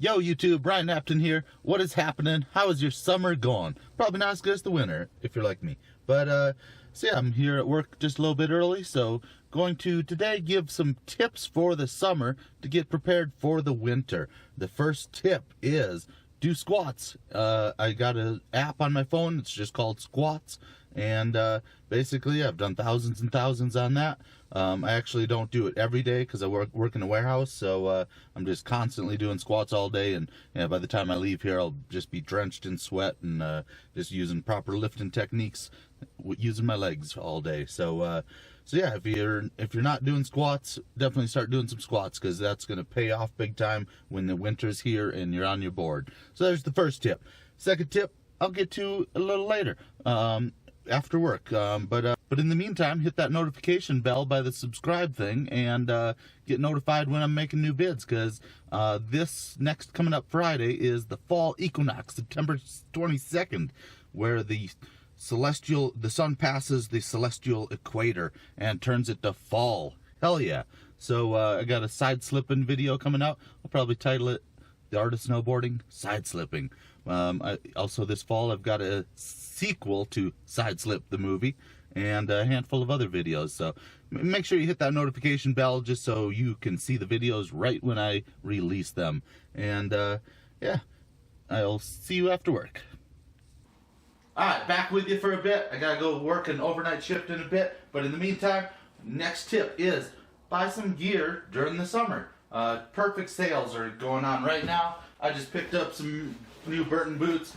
Yo YouTube, Brian Knapton here. What is happening? How is your summer going? Probably not as good as the winter, if you're like me. But, so yeah, I'm here at work just a little bit early, so going to today give some tips for the summer to get prepared for the winter. The first tip is do squats. I got an app on my phone, it's just called Squats, and basically I've done thousands and thousands on that. I actually don't do it every day because I work in a warehouse, so I'm just constantly doing squats all day, and by the time I leave here I'll just be drenched in sweat and just using proper lifting techniques, using my legs all day. So yeah, if you're not doing squats, definitely start doing some squats, because that's going to pay off big time when the winter's here and you're on your board. So there's the first tip. Second tip I'll get to a little later, after work. But in the meantime, hit that notification bell by the subscribe thing and get notified when I'm making new vids, because this next coming up Friday is the fall equinox, September 22nd, where the sun passes the celestial equator and turns it to fall. Hell yeah. So I got a side slipping video coming out. I'll probably title it The Art of Snowboarding, Side Slipping. Also this fall I've got a sequel to Side Slip the movie and a handful of other videos, so make sure you hit that notification bell just so you can see the videos right when I release them. And yeah, I'll see you after work. Alright, back with you for a bit. I gotta go work an overnight shift in a bit, but in the meantime, next tip is buy some gear during the summer. Perfect sales are going on right now. I just picked up some new Burton boots,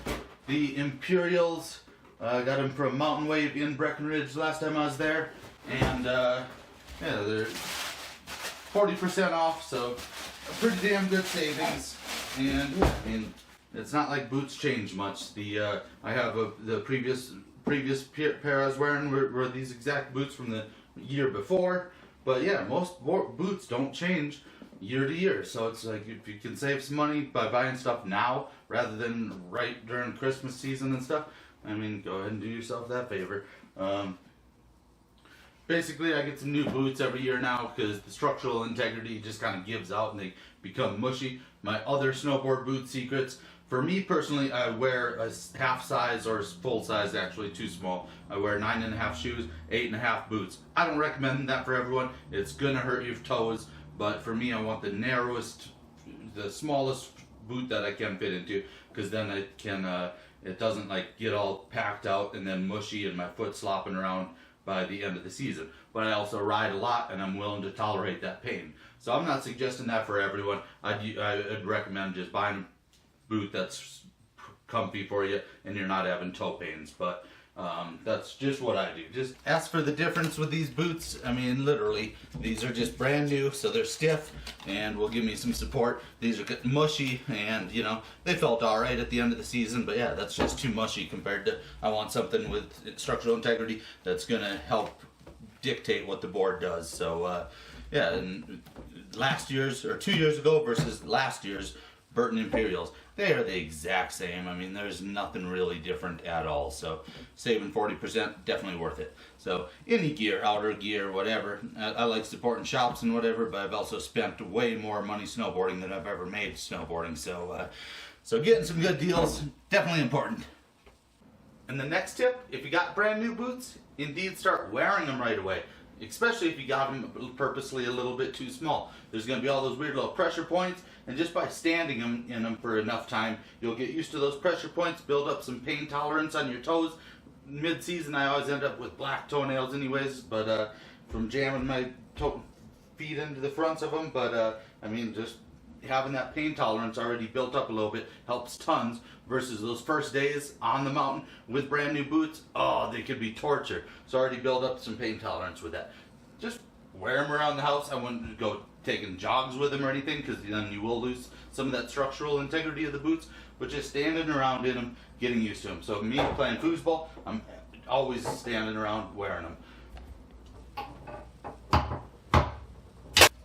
the Imperials. I got them from Mountain Wave in Breckenridge last time I was there, and yeah, they're 40% off, so a pretty damn good savings. And yeah, I mean, it's not like boots change much. I have the previous pair I was wearing were these exact boots from the year before, but yeah, most boots don't change year to year, so it's like if you can save some money by buying stuff now rather than right during Christmas season and stuff, I mean, go ahead and do yourself that favor. Basically, I get some new boots every year now because the structural integrity just kind of gives out and they become mushy. My other snowboard boot secrets, for me personally, I wear a half size or full size, actually too small. I wear 9.5 shoes, 8.5 boots. I don't recommend that for everyone. It's gonna hurt your toes, but for me, I want the narrowest, the smallest boot that I can fit into, because then it can, it doesn't like get all packed out and then mushy and my foot slopping around by the end of the season. But I also ride a lot and I'm willing to tolerate that pain. So I'm not suggesting that for everyone. I'd recommend just buying a boot that's comfy for you and you're not having toe pains. But that's just what I do. Just ask for the difference with these boots. I mean, literally, these are just brand new, so they're stiff and will give me some support. These are getting mushy, and you know, they felt all right at the end of the season, but yeah, that's just too mushy compared to, I want something with structural integrity that's gonna help dictate what the board does. So yeah, and last year's, or 2 years ago versus last year's Burton Imperials, they are the exact same. I mean, there's nothing really different at all. So saving 40%, definitely worth it. So any gear, outer gear, whatever. I like supporting shops and whatever, but I've also spent way more money snowboarding than I've ever made snowboarding. So so getting some good deals, definitely important. And the next tip, if you got brand new boots, indeed start wearing them right away. Especially if you got them purposely a little bit too small. There's going to be all those weird little pressure points, and just by standing in them for enough time, you'll get used to those pressure points, build up some pain tolerance on your toes. Mid-season, I always end up with black toenails anyways, but from jamming my feet into the fronts of them. But I mean, just having that pain tolerance already built up a little bit helps tons, versus those first days on the mountain with brand new boots. Oh, they could be torture. So I already built up some pain tolerance with that. Just wear them around the house. I wouldn't go taking jogs with them or anything, because then you will lose some of that structural integrity of the boots, but just standing around in them, getting used to them. So me playing foosball, I'm always standing around wearing them.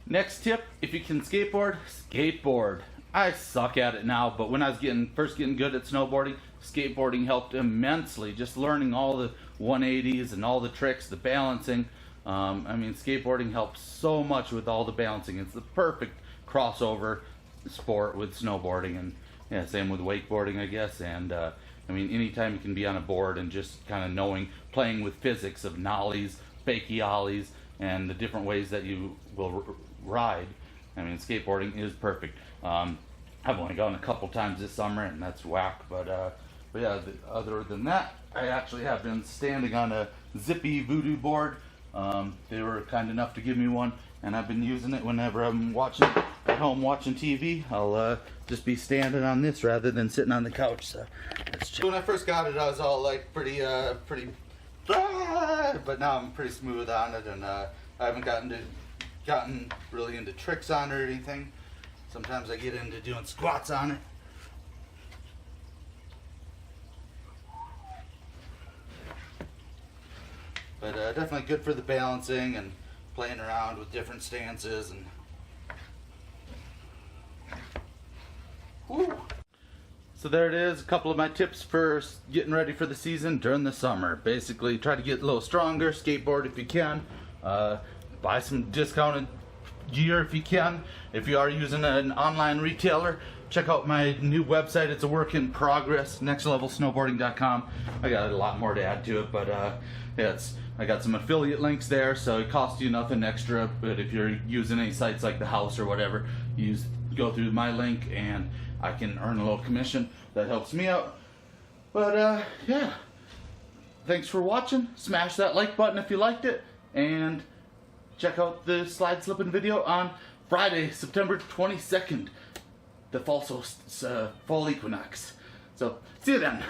Next tip, if you can skateboard, skateboard. I suck at it now, but when I was first getting good at snowboarding, skateboarding helped immensely. Just learning all the 180s and all the tricks, the balancing. I mean, skateboarding helps so much with all the balancing. It's the perfect crossover sport with snowboarding, and yeah, same with wakeboarding, I guess. And I mean, anytime you can be on a board and just kind of knowing, playing with physics of nollies, fakie ollies, and the different ways that you will ride. I mean, skateboarding is perfect. I've only gone a couple times this summer, and that's whack. But yeah, other than that, I actually have been standing on a zippy voodoo board. They were kind enough to give me one, and I've been using it whenever I'm at home watching TV. I'll just be standing on this rather than sitting on the couch. So when I first got it, I was all like pretty, but now I'm pretty smooth on it, and I haven't gotten really into tricks on it or anything. Sometimes I get into doing squats on it. But definitely good for the balancing and playing around with different stances. And woo. So there it is, a couple of my tips for getting ready for the season during the summer. Basically, try to get a little stronger, skateboard if you can, buy some discounted gear if you can. If you are using an online retailer, check out my new website. It's a work in progress, nextlevelsnowboarding.com. I got a lot more to add to it, but yeah, I got some affiliate links there, so it costs you nothing extra. But if you're using any sites like The House or whatever, go through my link and I can earn a little commission. That helps me out. But yeah, thanks for watching. Smash that like button if you liked it, and check out the slide slipping video on Friday, September 22nd, the fall equinox. So see you then.